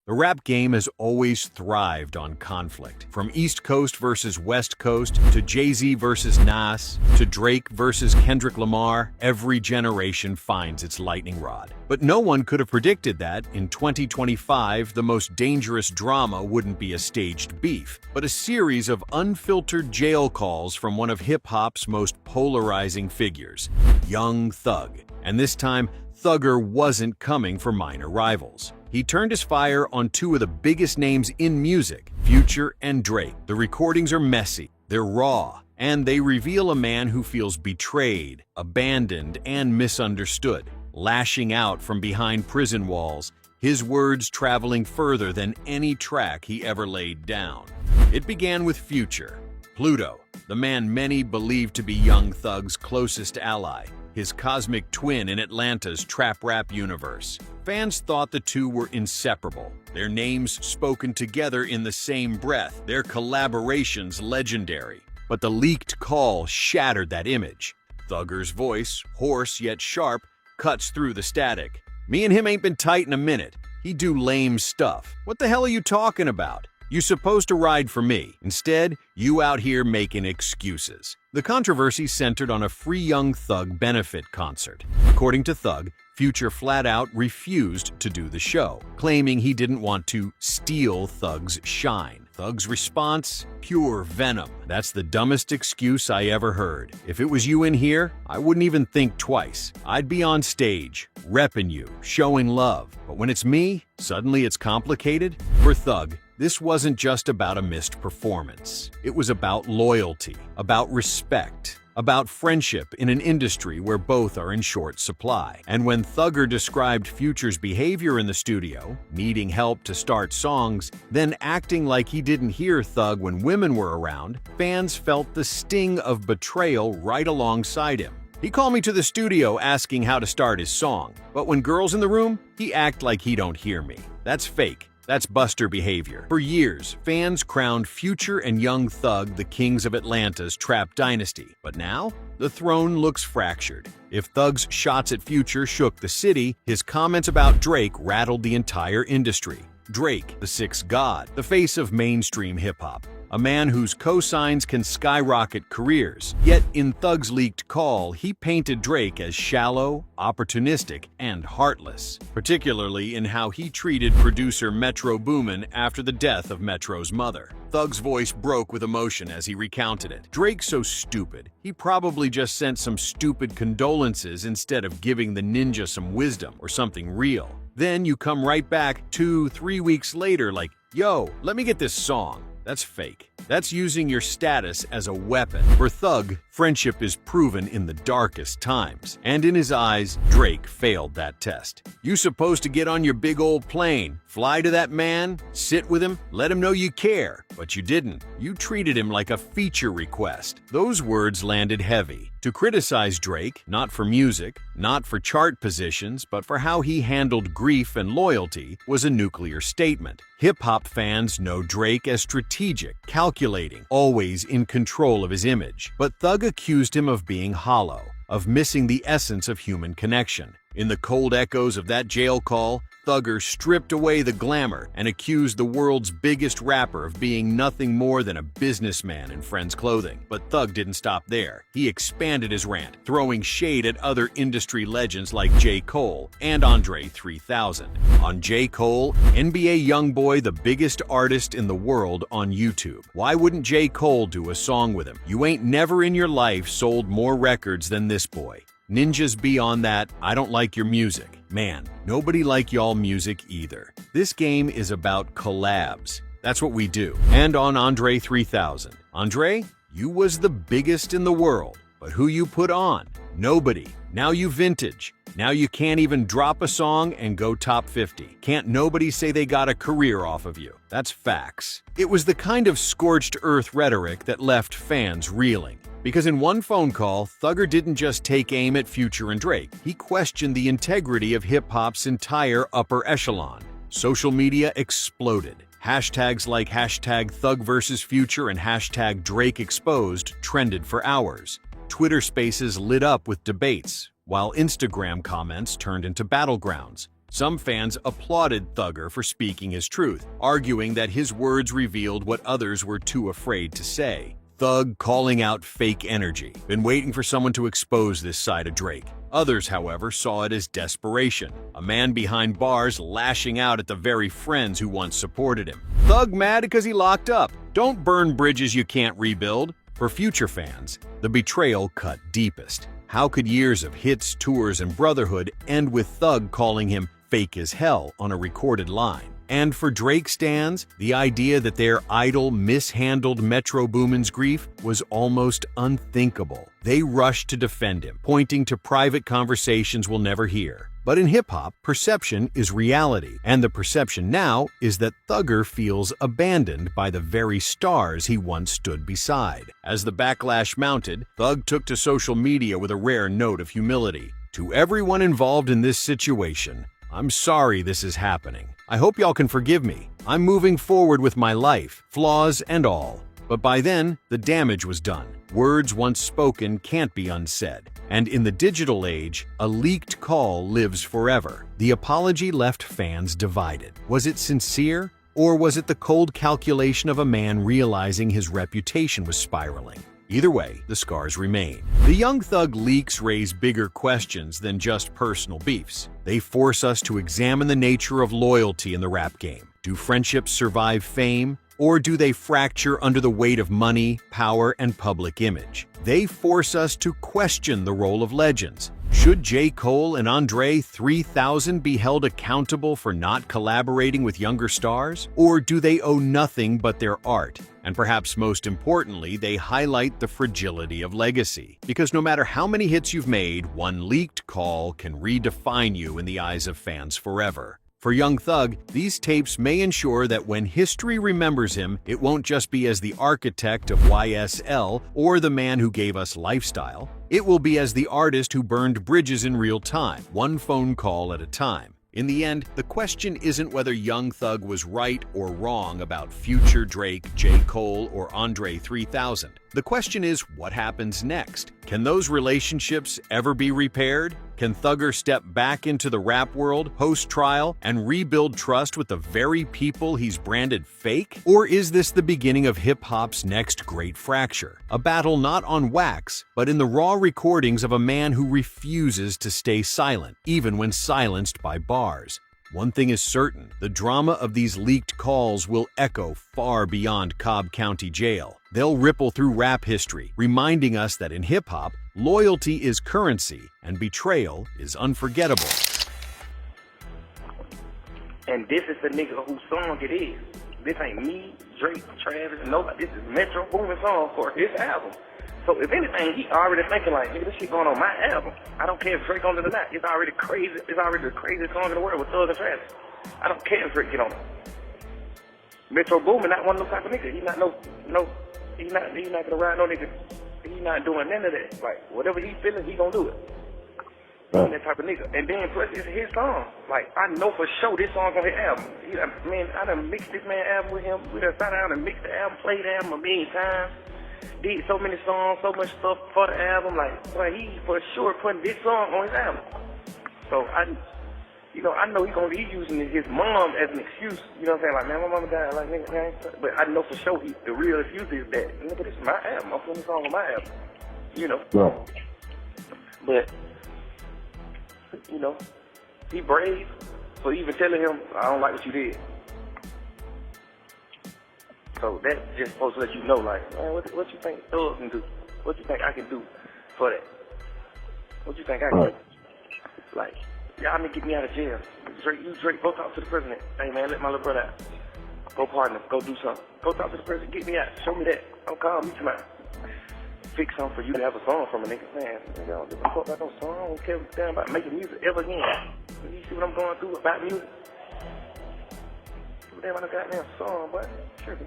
The rap game has always thrived on conflict. From East Coast versus West Coast, to Jay-Z versus Nas, to Drake versus Kendrick Lamar, every generation finds its lightning rod. But no one could have predicted that, in 2025, the most dangerous drama wouldn't be a staged beef, but a series of unfiltered jail calls from one of hip-hop's most polarizing figures, Young Thug. And this time, Thugger wasn't coming for minor rivals. He turned his fire on two of the biggest names in music, Future and Drake. The recordings are messy, they're raw, and they reveal a man who feels betrayed, abandoned, and misunderstood, lashing out from behind prison walls, his words traveling further than any track he ever laid down. It began with Future, Pluto, the man many believed to be Young Thug's closest ally, his cosmic twin in Atlanta's trap rap universe. Fans thought the two were inseparable, their names spoken together in the same breath, their collaborations legendary. But the leaked call shattered that image. Thugger's voice, hoarse yet sharp, cuts through the static. "Me and him ain't been tight in a minute. He do lame stuff. What the hell are you talking about? You supposed to ride for me. Instead, you out here making excuses." The controversy centered on a Free Young Thug benefit concert. According to Thug, Future flat out refused to do the show, claiming he didn't want to steal Thug's shine. Thug's response? Pure venom. "That's the dumbest excuse I ever heard. If it was you in here, I wouldn't even think twice. I'd be on stage, repping you, showing love. But when it's me, suddenly it's complicated?" For Thug, this wasn't just about a missed performance. It was about loyalty, about respect, about friendship in an industry where both are in short supply. And when Thugger described Future's behavior in the studio, needing help to start songs, then acting like he didn't hear Thug when women were around, fans felt the sting of betrayal right alongside him. "He called me to the studio asking how to start his song, but when girls in the room, he act like he don't hear me. That's fake. That's Buster behavior." For years, fans crowned Future and Young Thug the kings of Atlanta's trap dynasty. But now, the throne looks fractured. If Thug's shots at Future shook the city, his comments about Drake rattled the entire industry. Drake, the sixth god, the face of mainstream hip-hop, a man whose cosigns can skyrocket careers. Yet in Thug's leaked call, he painted Drake as shallow, opportunistic, and heartless, particularly in how he treated producer Metro Boomin after the death of Metro's mother. Thug's voice broke with emotion as he recounted it. "Drake's so stupid, he probably just sent some stupid condolences instead of giving the ninja some wisdom or something real. Then you come right back 2-3 weeks later like, 'Yo, let me get this song.' That's fake. That's using your status as a weapon." For Thug, friendship is proven in the darkest times. And in his eyes, Drake failed that test. "You supposed to get on your big old plane, fly to that man, sit with him, let him know you care. But you didn't. You treated him like a feature request." Those words landed heavy. To criticize Drake, not for music, not for chart positions, but for how he handled grief and loyalty, was a nuclear statement. Hip-hop fans know Drake as strategic, calculating, always in control of his image. But Thug accused him of being hollow, of missing the essence of human connection. In the cold echoes of that jail call, Thugger stripped away the glamour and accused the world's biggest rapper of being nothing more than a businessman in friend's clothing. But Thug didn't stop there. He expanded his rant, throwing shade at other industry legends like J. Cole and Andre 3000. On J. Cole, NBA YoungBoy, the biggest artist in the world on YouTube. Why wouldn't J. Cole do a song with him? "You ain't never in your life sold more records than this boy. Ninjas beyond that, I don't like your music. Man, nobody like y'all music either." This game is about collabs. That's what we do. And on Andre 3000. "Andre, you was the biggest in the world, but who you put on? Nobody. Now you vintage. Now you can't even drop a song and go top 50. Can't nobody say they got a career off of you. That's facts." It was the kind of scorched earth rhetoric that left fans reeling. Because in one phone call, Thugger didn't just take aim at Future and Drake. He questioned the integrity of hip-hop's entire upper echelon. Social media exploded. Hashtags like hashtag Thug vs. Future and hashtag Drake Exposed trended for hours. Twitter spaces lit up with debates, while Instagram comments turned into battlegrounds. Some fans applauded Thugger for speaking his truth, arguing that his words revealed what others were too afraid to say. Thug calling out fake energy. Been waiting for someone to expose this side of Drake. Others, however, saw it as desperation. A man behind bars lashing out at the very friends who once supported him. Thug mad because he locked up. Don't burn bridges you can't rebuild. For future fans, the betrayal cut deepest. How could years of hits, tours, and brotherhood end with Thug calling him fake as hell on a recorded line? And for Drake stans, the idea that their idol mishandled Metro Boomin's grief was almost unthinkable. They rushed to defend him, pointing to private conversations we'll never hear. But in hip-hop, perception is reality, and the perception now is that Thugger feels abandoned by the very stars he once stood beside. As the backlash mounted, Thug took to social media with a rare note of humility. To everyone involved in this situation, I'm sorry this is happening. I hope y'all can forgive me. I'm moving forward with my life, flaws and all. But by then, the damage was done. Words once spoken can't be unsaid. And in the digital age, a leaked call lives forever. The apology left fans divided. Was it sincere? Or was it the cold calculation of a man realizing his reputation was spiraling? Either way, the scars remain. The Young Thug leaks raise bigger questions than just personal beefs. They force us to examine the nature of loyalty in the rap game. Do friendships survive fame? Or do they fracture under the weight of money, power, and public image? They force us to question the role of legends. Should J. Cole and Andre 3000 be held accountable for not collaborating with younger stars? Or do they owe nothing but their art? And perhaps most importantly, they highlight the fragility of legacy. Because no matter how many hits you've made, one leaked call can redefine you in the eyes of fans forever. For Young Thug, these tapes may ensure that when history remembers him, it won't just be as the architect of YSL or the man who gave us lifestyle. It will be as the artist who burned bridges in real time, one phone call at a time. In the end, the question isn't whether Young Thug was right or wrong about future Drake, J. Cole, or Andre 3000. The question is, what happens next? Can those relationships ever be repaired? Can Thugger step back into the rap world post-trial and rebuild trust with the very people he's branded fake? Or is this the beginning of hip-hop's next great fracture? A battle not on wax, but in the raw recordings of a man who refuses to stay silent, even when silenced by bars. One thing is certain, the drama of these leaked calls will echo far beyond Cobb County Jail. They'll ripple through rap history, reminding us that in hip-hop, loyalty is currency and betrayal is unforgettable. And this is the nigga whose song it is. This ain't me, Drake, Travis, nobody. This is Metro Boomin song for his album. So if anything, he already thinking like, nigga, this shit going on my album. I don't care if Drake on it or not. It's already crazy. It's already the craziest song in the world with Thug and Travis. I don't care if Drake get on it. Metro Boomin not one of those type of niggas. He's not he's not gonna ride no nigga. He's not doing none of that. Like whatever he's feeling, he gonna do it. He's that type of nigga. And then plus it's his song. Like I know for sure this song's on his album. Man, I done mixed this man album with him. We done sat down and mixed the album, played the album a million times. Did so many songs, so much stuff for the album. Like, boy, he for sure putting this song on his album. So I know he's using his mom as an excuse. You know what I'm saying? Like, man, my mama died. Like, nigga, man. But I know for sure the real excuse is that, nigga, this is my album. I'm putting this song on my album. You know. Yeah. But you know, he brave for even telling him, I don't like what you did. So that's just supposed to let you know, like, man, what you think Thug can do? What you think I can do for that? What you think I can do? Like, y'all need to get me out of jail. Drake, go talk to the president. Hey, man, let my little brother out. Go partner, go do something. Go talk to the president, get me out. Show me that. Don't call me tonight. Fix something for you to have a song from a nigga. Man, I don't give a fuck about no song. I don't care damn about making music ever again. You see what I'm going through about music? Damn, I done got me a song, boy. Sure,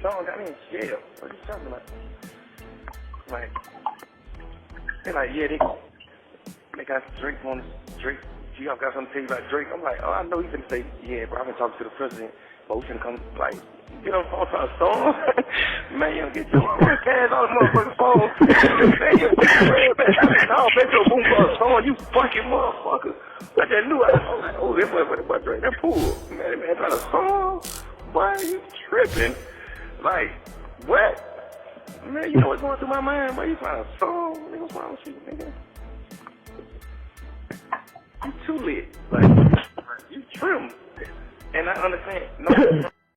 song got me in jail. What are you talking about? Like, they're like, yeah, they got Drake G-Off got something to tell you about Drake. I'm like, oh, I know he's gonna say, yeah, bro, I've been talking to the president, but we finna come, like, get on the phone for a song. Man, you don't get your cash on the motherfucking phone. Man, you no, bet your boom for a song, you fucking motherfucker. I just knew, I was like, oh, this boy Drake, that fool. Man, that man trying to song? Why are you tripping? Like, what? Man, you know what's going through my mind, bro? You trying to song? Nigga, what's wrong with you, nigga? You too lit. Like, you trim. And I understand. No.